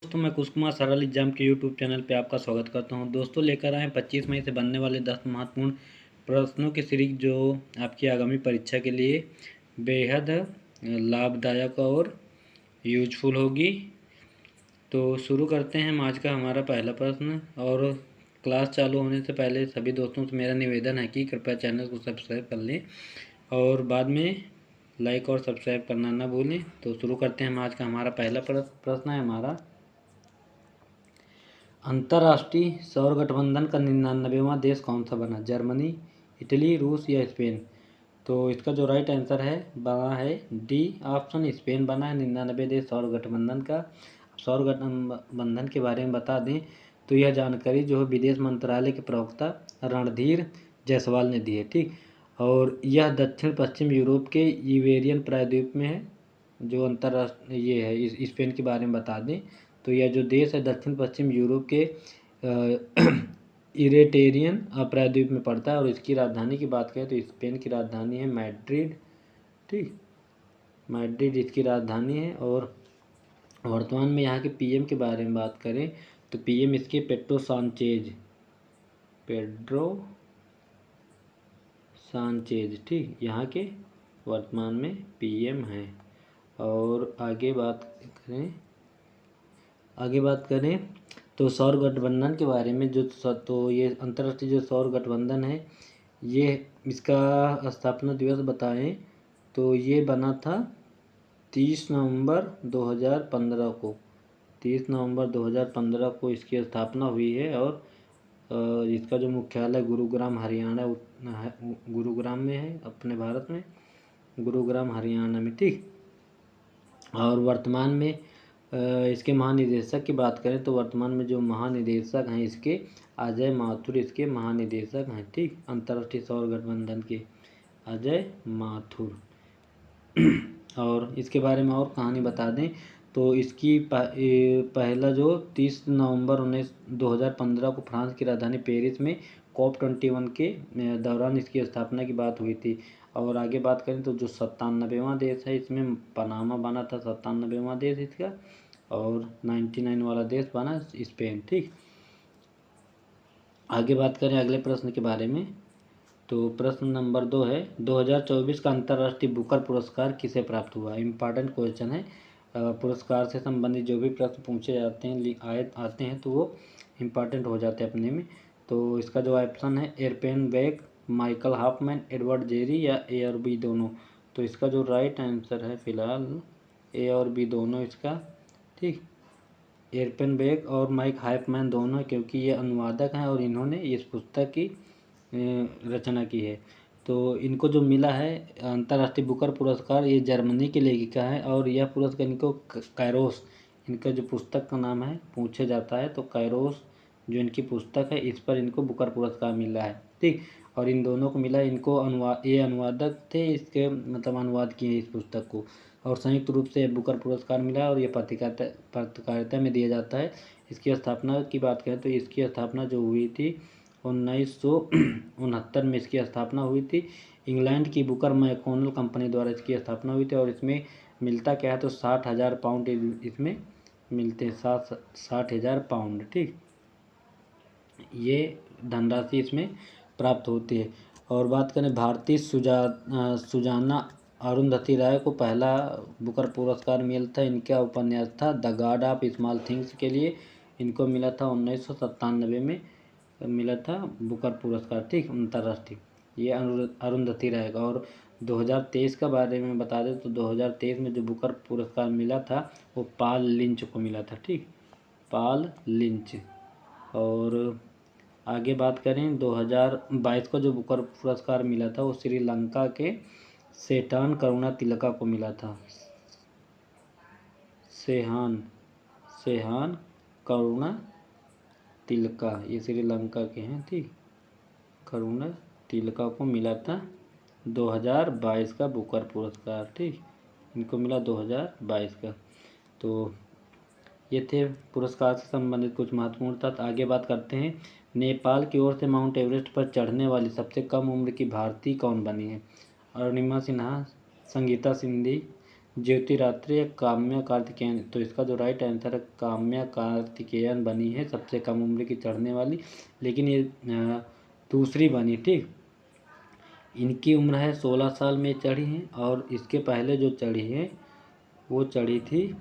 दोस्तों मैं कुश कुमार सरल एग्जाम के यूट्यूब चैनल पे आपका स्वागत करता हूं। दोस्तों लेकर आए 25 मई से बनने वाले 10 महत्वपूर्ण प्रश्नों की सीरीज जो आपकी आगामी परीक्षा के लिए बेहद लाभदायक और यूजफुल होगी। तो शुरू करते हैं आज का हमारा पहला प्रश्न। और क्लास चालू होने से पहले सभी दोस्तों से मेरा निवेदन है कि कृपया चैनल को सब्सक्राइब कर लें और बाद में लाइक और सब्सक्राइब करना ना भूलें। तो शुरू करते हैं आज का हमारा पहला प्रश्न है हमारा, अंतर्राष्ट्रीय सौर गठबंधन का 99वां देश कौन सा बना? जर्मनी, इटली, रूस या स्पेन? तो इसका जो राइट आंसर है बना है डी ऑप्शन, स्पेन बना है 99 देश सौर गठबंधन का। सौर गठबंधन के बारे में बता दें तो यह जानकारी जो है विदेश मंत्रालय के प्रवक्ता रणधीर जायसवाल ने दी है। ठीक, और यह दक्षिण पश्चिम यूरोप के इबेरियन प्रायद्वीप में है। जो अंतर्राष्ट्रीय ये है स्पेन के बारे में बता दें तो यह जो देश है दक्षिण पश्चिम यूरोप के इरेटेरियन प्रायद्वीप में पड़ता है। और इसकी राजधानी की बात करें तो स्पेन की राजधानी है मैड्रिड। ठीक, मैड्रिड इसकी राजधानी है। और वर्तमान में यहाँ के पीएम के बारे में बात करें तो पीएम इसके पेड्रो सांचेज ठीक यहाँ के वर्तमान में पीएम हैं। और आगे बात करें तो सौर गठबंधन के बारे में तो ये अंतर्राष्ट्रीय जो सौर गठबंधन है ये इसका स्थापना दिवस बताएं तो ये बना था 30 नवंबर 2015 को। 30 नवंबर 2015 को इसकी स्थापना हुई है। और इसका जो मुख्यालय गुरुग्राम गुरुग्राम में है, अपने भारत में गुरुग्राम हरियाणा में। ठीक, और वर्तमान में इसके महानिदेशक की बात करें तो वर्तमान में जो महानिदेशक हैं इसके अजय माथुर इसके महानिदेशक हैं। ठीक, अंतर्राष्ट्रीय सौर गठबंधन के अजय माथुर। और इसके बारे में और कहानी बता दें तो इसकी पहला जो 30 नवंबर 2015 को फ्रांस की राजधानी पेरिस में COP21 के दौरान इसकी स्थापना की बात हुई थी। और आगे बात करें तो जो 97वां देश है इसमें पनामा बना था, 97वां देश इसका। और 99 वाला देश बना स्पेन। ठीक, आगे बात करें अगले प्रश्न के बारे में तो प्रश्न नंबर 2 है, 2024 का अंतर्राष्ट्रीय बुकर पुरस्कार किसे प्राप्त हुआ? इम्पॉर्टेंट क्वेश्चन है। पुरस्कार से संबंधित जो भी प्रश्न पूछे जाते हैं आते हैं तो वो इम्पॉर्टेंट हो जाते हैं अपने में। तो इसका जो ऑप्शन है Erpenbeck, Michael Hoffman, Edward Jerry या ए और बी दोनों। तो इसका जो राइट आंसर है फिलहाल ए और बी दोनों इसका। ठीक, एरपेन बेक और माइक हॉफमैन दोनों, क्योंकि ये अनुवादक हैं और इन्होंने इस पुस्तक की रचना की है। तो इनको जो मिला है अंतर्राष्ट्रीय बुकर पुरस्कार ये जर्मनी की लेखिका है। और यह पुरस्कार इनको कैरोस, इनका जो पुस्तक का नाम है पूछा जाता है तो कैरोस जो इनकी पुस्तक है इस पर इनको बुकर पुरस्कार मिला है। ठीक, और इन दोनों को मिला, इनको ये अनुवादक थे, इसके मतलब अनुवाद किए इस पुस्तक को। और संयुक्त रूप से बुकर पुरस्कार मिला और ये पत्रकारिता में दिया जाता है। इसकी स्थापना की बात करें तो इसकी स्थापना जो हुई थी 1969 में इसकी स्थापना हुई थी। इंग्लैंड की बुकर मैकॉनल कंपनी द्वारा इसकी स्थापना हुई थी। और इसमें मिलता क्या है तो 60,000 पाउंड इसमें मिलते हैं, 60,000 पाउंड। ठीक, ये धनराशि इसमें प्राप्त होती है। और बात करें भारतीय सुजाना अरुंधति राय को पहला बुकर पुरस्कार मिला था, इनका उपन्यास था the God of small things के लिए। इनको मिला था 1997 में मिला था बुकर पुरस्कार। ठीक, अंतर्राष्ट्रीय ये अरुंधति राय का। और 2023 का बारे में बता दें तो 2023 में जो बुकर पुरस्कार मिला था वो पॉल लिंच को मिला था। ठीक, पॉल लिंच। और आगे बात करें 2022 को जो बुकर पुरस्कार मिला था वो श्रीलंका के सेठान करुणा तिलका को मिला था। सेहान करुणा तिलका, ये श्रीलंका के हैं। ठीक, करुणा तिलका को मिला था 2022 का बुकर पुरस्कार। ठीक, इनको मिला 2022 का। तो ये थे पुरस्कार से संबंधित कुछ महत्वपूर्ण तथ्य। आगे बात करते हैं, नेपाल की ओर से माउंट एवरेस्ट पर चढ़ने वाली सबसे कम उम्र की भारतीय कौन बनी है? अरुणिमा सिन्हा, संगीता सिंधी, ज्योतिरात्रे काम्या कार्तिकेयन। तो इसका जो राइट आंसर है काम्या कार्तिकेयन बनी है सबसे कम उम्र की चढ़ने वाली, लेकिन ये दूसरी बनी। ठीक, इनकी उम्र है 16 साल में चढ़ी हैं, और इसके पहले जो चढ़ी है वो चढ़ी थी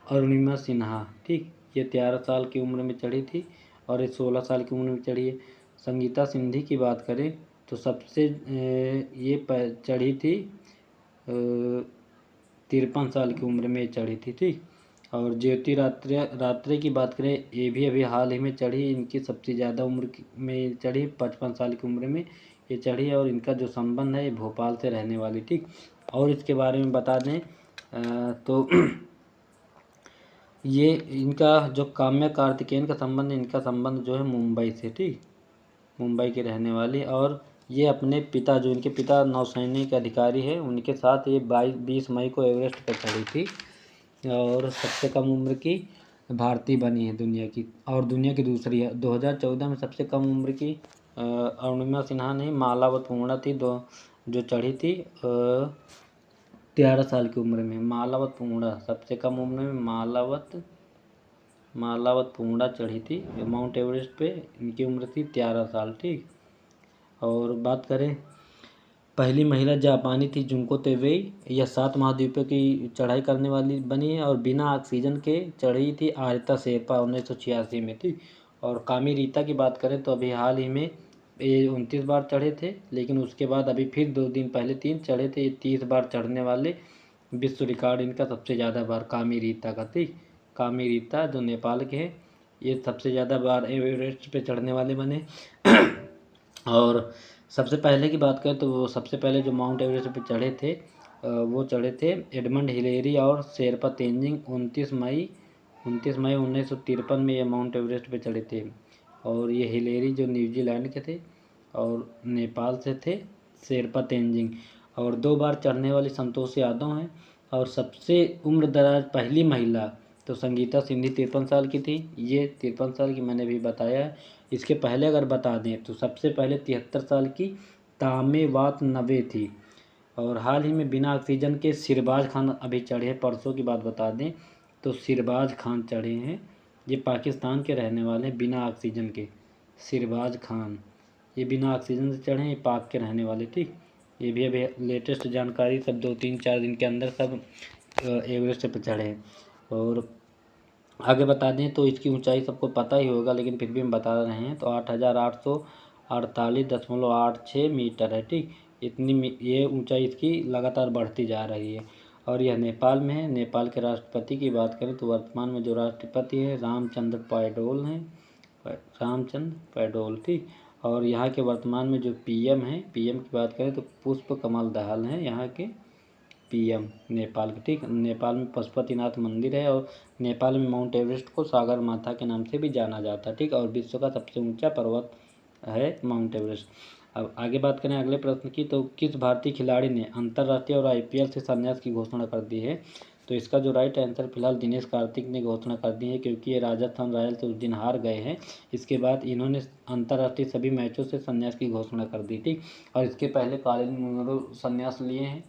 अरुणिमा सिन्हा। ठीक, ये 13 साल की उम्र में चढ़ी थी और ये 16 साल की उम्र में चढ़ी है। संगीता सिंधी की बात करें तो सबसे ये चढ़ी थी 53 साल की उम्र में चढ़ी थी। ठीक, और ज्योतिरात्रे की बात करें, ये भी अभी हाल ही में चढ़ी, इनकी सबसे ज़्यादा उम्र में चढ़ी, 55 साल की उम्र में ये चढ़ी है, और इनका जो संबंध है ये भोपाल से रहने वाली। ठीक, और इसके बारे में बता दें तो ये इनका जो काम्या कार्तिकेयन का संबंध, इनका संबंध जो है मुंबई से। ठीक, मुंबई के रहने वाली, और ये अपने पिता, जो इनके पिता नौसैनिक अधिकारी है, उनके साथ ये 20 मई को एवरेस्ट पर चढ़ी थी, और सबसे कम उम्र की भारतीय बनी है दुनिया की, और दुनिया की दूसरी है। 2014 में सबसे कम उम्र की अरुणिमा सिन्हा नहीं, मालावत पूर्णा थी, जो चढ़ी थी 13 साल की उम्र में। मालावत पूर्णा सबसे कम उम्र में मालावत पूर्णा चढ़ी थी माउंट एवरेस्ट पे, इनकी उम्र थी 13 साल। ठीक, और बात करें पहली महिला जापानी थी जुंको तेवेई, यह 7 महाद्वीपों की चढ़ाई करने वाली बनी है, और बिना ऑक्सीजन के चढ़ी थी आरिता शेरपा 1986 में थी। और कामी रीता की बात करें तो अभी हाल ही में ये 29 बार चढ़े थे, लेकिन उसके बाद अभी फिर 2 दिन पहले 3 चढ़े थे। ये 30 बार चढ़ने वाले, विश्व रिकॉर्ड इनका सबसे ज़्यादा बार कामी रीता का थी। कामी रीता जो नेपाल के हैं, ये सबसे ज़्यादा बार एवरेस्ट पे चढ़ने वाले बने। और सबसे पहले की बात करें तो वो सबसे पहले जो माउंट एवरेस्ट पे चढ़े थे वो चढ़े थे एडमंड हिलेरी और शेरपा तेंजिंग 29 मई 1953 में ये माउंट एवरेस्ट पे चढ़े थे। और ये हिलेरी जो न्यूजीलैंड के थे और नेपाल से थे शेरपा तेंजिंग। और 2 बार चढ़ने वाली संतोष यादव हैं। और सबसे उम्र दराज पहली महिला तो संगीता सिंधी 53 साल की थी, ये 53 साल की मैंने भी बताया है। इसके पहले अगर बता दें तो सबसे पहले 73 साल की तामेवात नवे थी। और हाल ही में बिना ऑक्सीजन के सिरबाज खान अभी चढ़े हैं, परसों की बात बता दें तो सिरबाज खान चढ़े हैं, ये पाकिस्तान के रहने वाले हैं बिना ऑक्सीजन के। सिरबाज खान ये बिना ऑक्सीजन से चढ़े हैं, ये पाक के रहने वाले। ठीक, ये भी अभी लेटेस्ट जानकारी, सब 2-3-4 दिन के अंदर सब एवरेस्ट पर चढ़े हैं। और आगे बता दें तो इसकी ऊंचाई सबको पता ही होगा, लेकिन फिर भी हम बता रहे हैं तो 8,848.86 मीटर है। ठीक, इतनी ये ऊंचाई इसकी लगातार बढ़ती जा रही है। और यह नेपाल में है। नेपाल के राष्ट्रपति की बात करें तो वर्तमान में जो राष्ट्रपति है रामचंद्र पौडेल हैं, रामचंद्र पौडेल। ठीक, और यहाँ के वर्तमान में जो पीएम हैं, पीएम की बात करें तो पुष्प कमल दहल हैं यहाँ के पीएम नेपाल के। ठीक, नेपाल में पशुपतिनाथ मंदिर है, और नेपाल में माउंट एवरेस्ट को सागर माता के नाम से भी जाना जाता है। ठीक, और विश्व का सबसे ऊंचा पर्वत है माउंट एवरेस्ट। अब आगे बात करें अगले प्रश्न की, तो किस भारतीय खिलाड़ी ने अंतर्राष्ट्रीय और आईपीएल से संन्यास की घोषणा कर दी है? तो इसका जो राइट आंसर फिलहाल दिनेश कार्तिक ने घोषणा कर दी है, क्योंकि ये राजस्थान रॉयल्स उस दिन हार गए हैं। इसके बाद इन्होंने अंतर्राष्ट्रीय सभी मैचों से संन्यास की घोषणा कर दी थी, और इसके पहले कालिन मुनरो संन्यास लिए हैं।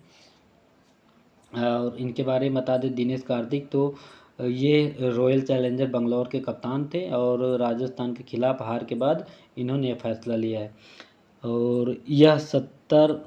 और इनके बारे में बता दें दिनेश कार्तिक, तो ये रॉयल चैलेंजर बंगलौर के कप्तान थे, और राजस्थान के खिलाफ हार के बाद इन्होंने यह फैसला लिया है। और यह 17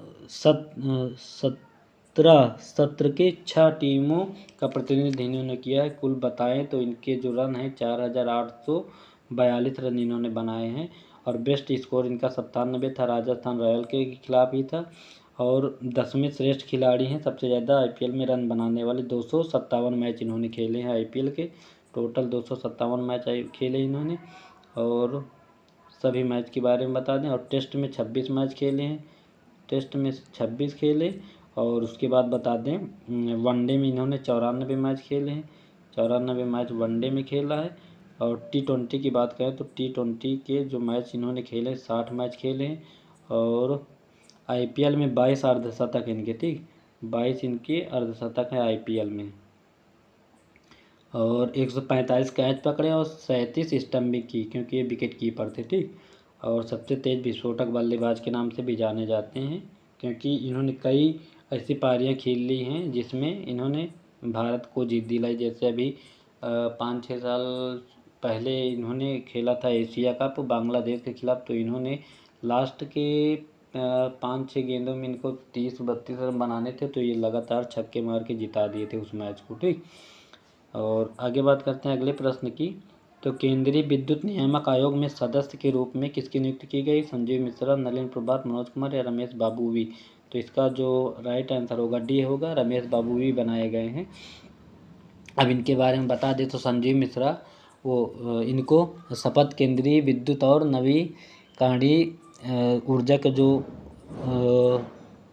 सत्र के 6 टीमों का प्रतिनिधित्व इन्होंने किया है। कुल बताएं तो इनके जो रन हैं 4,842 रन इन्होंने बनाए हैं, और बेस्ट स्कोर इनका 97 था, राजस्थान रॉयल के खिलाफ ही था। और 10वें श्रेष्ठ खिलाड़ी हैं सबसे ज़्यादा आईपीएल में रन बनाने वाले, 257 मैच इन्होंने खेले हैं आईपीएल के, टोटल 257 मैच खेले इन्होंने। और सभी मैच के बारे में बता दें, और टेस्ट में 26 मैच खेले हैं, टेस्ट में 26 खेले। और उसके बाद बता दें वनडे में इन्होंने 94 मैच खेले हैं, 94 मैच वनडे में खेला है। और T20 की बात करें तो T20 के जो मैच इन्होंने खेले 60 मैच खेले हैं। और आईपीएल में 22 अर्धशतक इनके, ठीक, 22 इनके अर्धशतक है आईपीएल में। और 145 कैच पकड़े और 37 स्टंप भी की, क्योंकि ये विकेट कीपर थे। ठीक, और सबसे तेज विस्फोटक बल्लेबाज के नाम से भी जाने जाते हैं, क्योंकि इन्होंने कई ऐसी पारियां खेल ली हैं जिसमें इन्होंने भारत को जीत दिलाई। जैसे अभी 5-6 साल पहले इन्होंने खेला था एशिया कप बांग्लादेश के खिलाफ, तो इन्होंने लास्ट के 5-6 गेंदों में इनको 30-32 रन बनाने थे, तो ये लगातार छक्के मार के जिता दिए थे उस मैच को। ठीक, और आगे बात करते हैं अगले प्रश्न की। तो केंद्रीय विद्युत नियामक आयोग में सदस्य के रूप में किसकी नियुक्ति की गई? संजीव मिश्रा, नलिन प्रभात, मनोज कुमार या रमेश बाबू वी? तो इसका जो राइट आंसर होगा डी होगा, रमेश बाबू वी बनाए गए हैं। अब इनके बारे में बता दें तो संजीव मिश्रा इनको शपथ केंद्रीय विद्युत और नवीकरणीय ऊर्जा के जो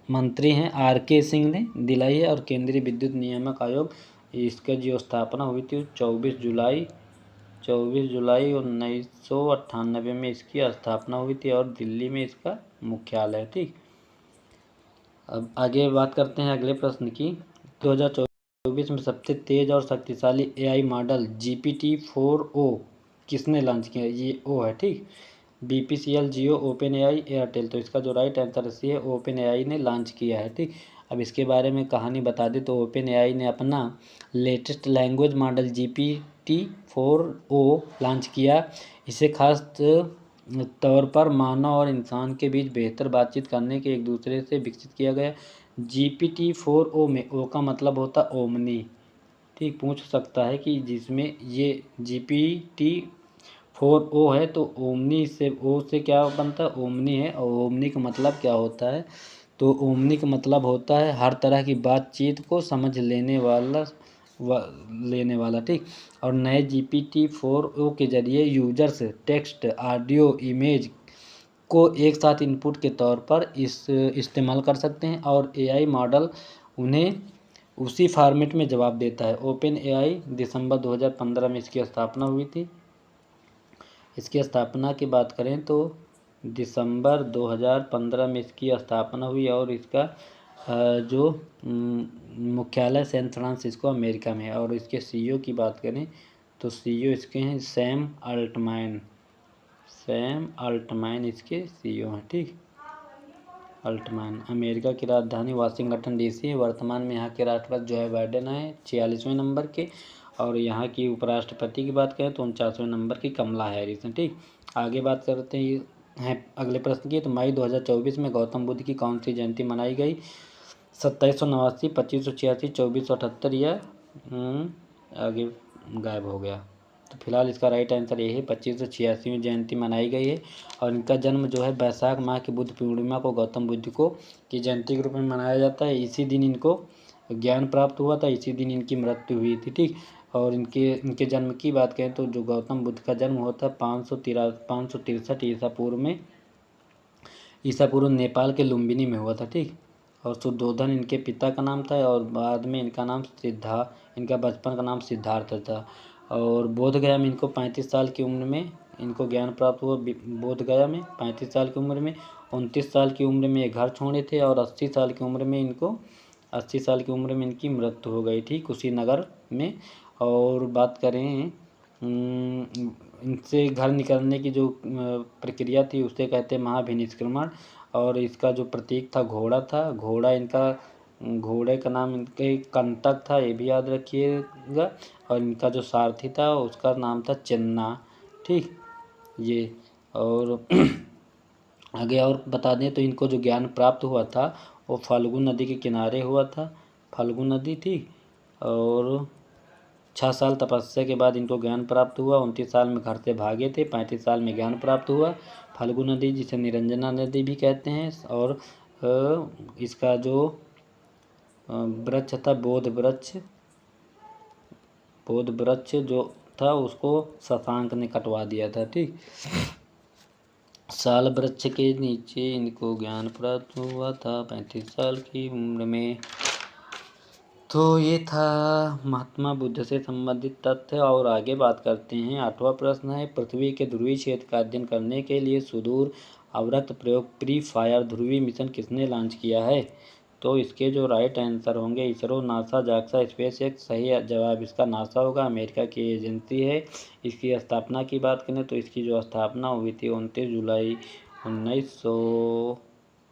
मंत्री हैं RK सिंह ने दिलाई है। और केंद्रीय विद्युत नियामक आयोग इसका जो स्थापना हुई थी 24 जुलाई 1998 में इसकी स्थापना हुई थी और दिल्ली में इसका मुख्यालय है। ठीक, अब आगे बात करते हैं अगले प्रश्न की। 2024 में सबसे तेज और शक्तिशाली AI मॉडल GPT-4o किसने लॉन्च किया? ये ओ है। ठीक, BPCL, जियो, OpenAI, एयरटेल। तो इसका जो राइट आंसर है OpenAI ने लॉन्च किया है। ठीक, अब इसके बारे में कहानी बता दें तो OpenAI ने अपना latest language model GPT-4o launch किया। इसे खास तौर पर मानव और इंसान के बीच बेहतर बातचीत करने के एक दूसरे से विकसित किया गया। GPT-4o में ओ का मतलब होता ओमनी। ठीक, पूछ सकता है कि जिसमें ये GPT-4o है तो ओमनी से ओ से क्या बनता है? ओमनी है। और ओमनी का मतलब क्या होता है? तो ओमनी का मतलब होता है हर तरह की बातचीत को समझ लेने वाला। ठीक, और नए GPT-4o के जरिए यूजर्स टेक्स्ट, ऑडियो, इमेज को एक साथ इनपुट के तौर पर इस्तेमाल कर सकते हैं और AI मॉडल उन्हें उसी फॉर्मेट में जवाब देता है। OpenAI दिसंबर 2015 में इसकी स्थापना हुई थी। इसकी स्थापना की बात करें तो दिसंबर 2015 में इसकी स्थापना हुई और इसका जो मुख्यालय सैन फ्रांसिस्को अमेरिका में है। और इसके CEO की बात करें तो CEO इसके हैं सैम अल्टमैन इसके CEO हैं। ठीक, अल्टमैन। अमेरिका की राजधानी वाशिंगटन DC है। वर्तमान में यहाँ के राष्ट्रपति जो बाइडेन है 46वें नंबर के, और यहाँ की उपराष्ट्रपति की बात करें तो 49वें नंबर की कमला हैरिस हैं। ठीक, आगे बात करते हैं अगले प्रश्न की। तो मई 2024 में गौतम बुद्ध की कौन सी जयंती मनाई गई? 2789, 2586, 2478 या आगे गायब हो गया। तो फिलहाल इसका राइट आंसर ये है 2586वीं जयंती मनाई गई है। और इनका जन्म जो है बैसाख माह की बुद्ध पूर्णिमा को गौतम बुद्ध को की जयंती के रूप में मनाया जाता है। इसी दिन इनको ज्ञान प्राप्त हुआ था, इसी दिन इनकी मृत्यु हुई थी। ठीक, और इनके जन्म की बात करें तो जो गौतम बुद्ध का जन्म होता है 563 ईसा पूर्व नेपाल के लुम्बिनी में हुआ था। ठीक, और शुद्धोधन इनके पिता का नाम था और बाद में इनका बचपन का नाम सिद्धार्थ था। और बोधगया में इनको 35 साल की उम्र में इनको ज्ञान प्राप्त हुआ। बोधगया में 35 साल की उम्र में 29 साल की उम्र में ये घर छोड़े थे और 80 साल की उम्र में इनकी मृत्यु हो गई थी कुशीनगर में। और बात करें इनसे घर निकलने की जो प्रक्रिया थी उसे कहते हैं महाभिनिष्क्रमण। और इसका जो प्रतीक था घोड़ा था। घोड़े का नाम इनके कंटक था, ये भी याद रखिएगा। और इनका जो सारथी था उसका नाम था चेन्ना। ठीक, ये और आगे और बता दें तो इनको जो ज्ञान प्राप्त हुआ था वो फाल्गु नदी के किनारे हुआ था। फाल्गु नदी थी और 6 साल तपस्या के बाद इनको ज्ञान प्राप्त हुआ। 29 साल में घर से भागे थे, 35 साल में ज्ञान प्राप्त हुआ। फाल्गु नदी जिसे निरंजना नदी भी कहते हैं। और इसका जो वृक्ष था बोध वृक्ष जो था उसको शशांक ने कटवा दिया था। ठीक, साल वृक्ष के नीचे इनको ज्ञान प्राप्त हुआ था 35 साल की उम्र में। तो ये था महात्मा बुद्ध से संबंधित तथ्य। और आगे बात करते हैं 8वां प्रश्न है पृथ्वी के ध्रुवीय क्षेत्र का अध्ययन करने के लिए सुदूर अवरक्त प्रयोग प्री फायर ध्रुवीय मिशन किसने लॉन्च किया है? तो इसके जो राइट आंसर होंगे इसरो, नासा, जाक्सा, स्पेसएक्स। सही जवाब इसका नासा होगा, अमेरिका की एजेंसी है। इसकी स्थापना की बात करें तो इसकी जो स्थापना हुई थी 29 जुलाई 1900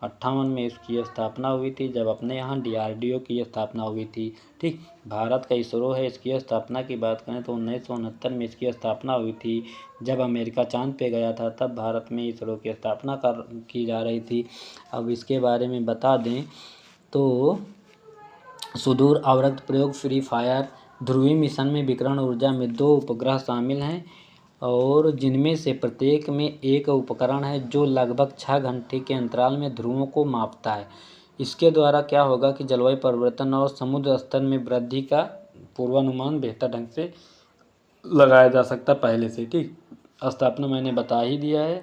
1958 में इसकी स्थापना हुई थी, जब अपने यहाँ DRDO की स्थापना हुई थी। ठीक, भारत का इसरो है, इसकी स्थापना की बात करें तो 1969 में इसकी स्थापना हुई थी। जब अमेरिका चांद पे गया था तब भारत में इसरो की स्थापना की जा रही थी। अब इसके बारे में बता दें तो सुदूर आवर्त प्रयोग फ्री फायर ध्रुवीय मिशन में विकिरण ऊर्जा में 2 उपग्रह शामिल हैं और जिनमें से प्रत्येक में एक उपकरण है जो लगभग 6 घंटे के अंतराल में ध्रुवों को मापता है। इसके द्वारा क्या होगा कि जलवायु परिवर्तन और समुद्र स्तर में वृद्धि का पूर्वानुमान बेहतर ढंग से लगाया जा सकता पहले से। ठीक, स्थापना मैंने बता ही दिया है।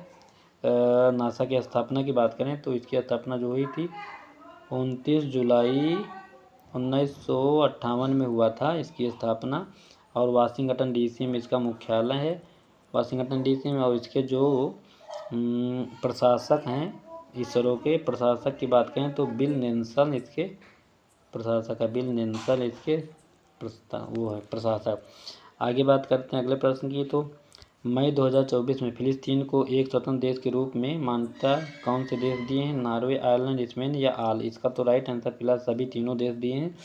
नासा की स्थापना की बात करें तो इसकी स्थापना जो हुई थी 29 जुलाई 1958 में हुआ था इसकी स्थापना, और वाशिंगटन DC में इसका मुख्यालय है, वाशिंगटन DC में। और इसके जो प्रशासक हैं, इसरो के प्रशासक की बात करें तो बिल नेल्सन इसके प्रशासक है, बिल नेल्सन इसके प्रशासक। आगे बात करते हैं अगले प्रश्न की। तो मई 2024 में फिलिस्तीन को एक स्वतंत्र देश के रूप में मान्यता कौन से देश दिए हैं? नॉर्वे, आयरलैंड, स्पेन या ऑल? इसका तो राइट आंसर फिलहाल सभी तीनों देश दिए हैं।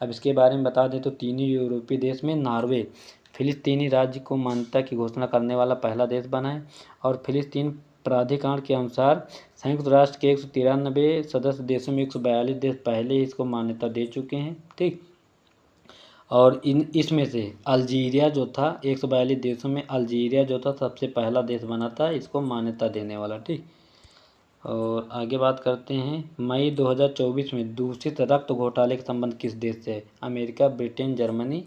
अब इसके बारे में बता दें तो तीनों यूरोपीय देश में नॉर्वे फिलिस्तीनी राज्य को मान्यता की घोषणा करने वाला पहला देश बना है। और फिलिस्तीन प्राधिकरण के अनुसार संयुक्त राष्ट्र के 193 सदस्य देशों में 142 देश पहले ही इसको मान्यता दे चुके हैं। ठीक, और इसमें से अल्जीरिया जो था 142 देशों में अल्जीरिया जो था सबसे पहला देश बना था इसको मान्यता देने वाला। ठीक, और आगे बात करते हैं। मई 2024 में दूषित रक्त घोटाले का संबंध किस देश से है? अमेरिका, ब्रिटेन, जर्मनी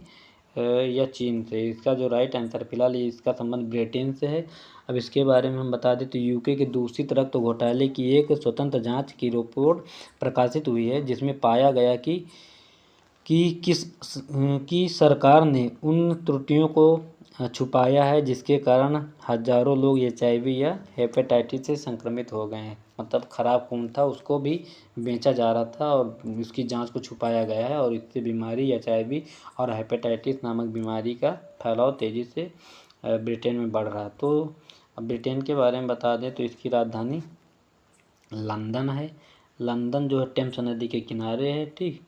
या चीन से? इसका जो राइट आंसर फिलहाल इसका संबंध ब्रिटेन से है। अब इसके बारे में हम बता दें तो यूके के दूषित रक्त घोटाले की एक स्वतंत्र जांच की रिपोर्ट प्रकाशित हुई है जिसमें पाया गया कि सरकार ने उन त्रुटियों को छुपाया है जिसके कारण हजारों लोग HIV या हेपेटाइटिस से संक्रमित हो गए हैं। मतलब खराब खून था उसको भी बेचा जा रहा था और उसकी जांच को छुपाया गया है और इससे बीमारी HIV और हेपेटाइटिस नामक बीमारी का फैलाव तेज़ी से ब्रिटेन में बढ़ रहा है। तो अब ब्रिटेन के बारे में बता दें तो इसकी राजधानी लंदन है। लंदन जो है टेम्स नदी के किनारे है। ठीक,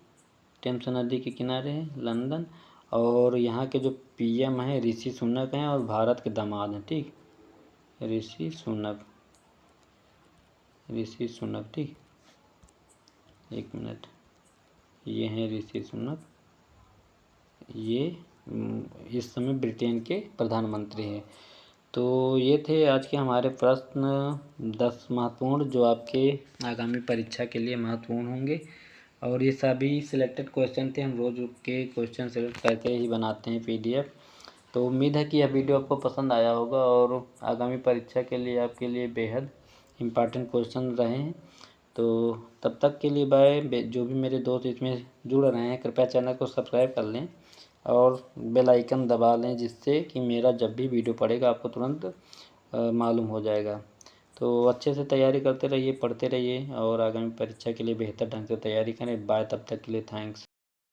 टेम्स नदी के किनारे है लंदन। और यहाँ के जो PM हैं ऋषि सुनक हैं और भारत के दामाद हैं। ठीक, ऋषि सुनक। ठीक, एक मिनट, ये हैं ऋषि सुनक, ये इस समय ब्रिटेन के प्रधानमंत्री हैं। तो ये थे आज के हमारे प्रश्न 10 महत्वपूर्ण जो आपके आगामी परीक्षा के लिए महत्वपूर्ण होंगे। और ये सभी सिलेक्टेड क्वेश्चन थे, हम रोज़ के क्वेश्चन सेलेक्ट करके ही बनाते हैं PDF। तो उम्मीद है कि यह वीडियो आपको पसंद आया होगा और आगामी परीक्षा के लिए आपके लिए बेहद इम्पॉर्टेंट क्वेश्चन रहे हैं। तो तब तक के लिए बाय। जो भी मेरे दोस्त इसमें जुड़ रहे हैं कृपया चैनल को सब्सक्राइब कर लें और बेल आइकन दबा लें जिससे कि मेरा जब भी वीडियो पड़ेगा आपको तुरंत मालूम हो जाएगा। तो अच्छे से तैयारी करते रहिए, पढ़ते रहिए और आगामी परीक्षा के लिए बेहतर ढंग से तैयारी करें। बाय, तब तक के लिए थैंक्स।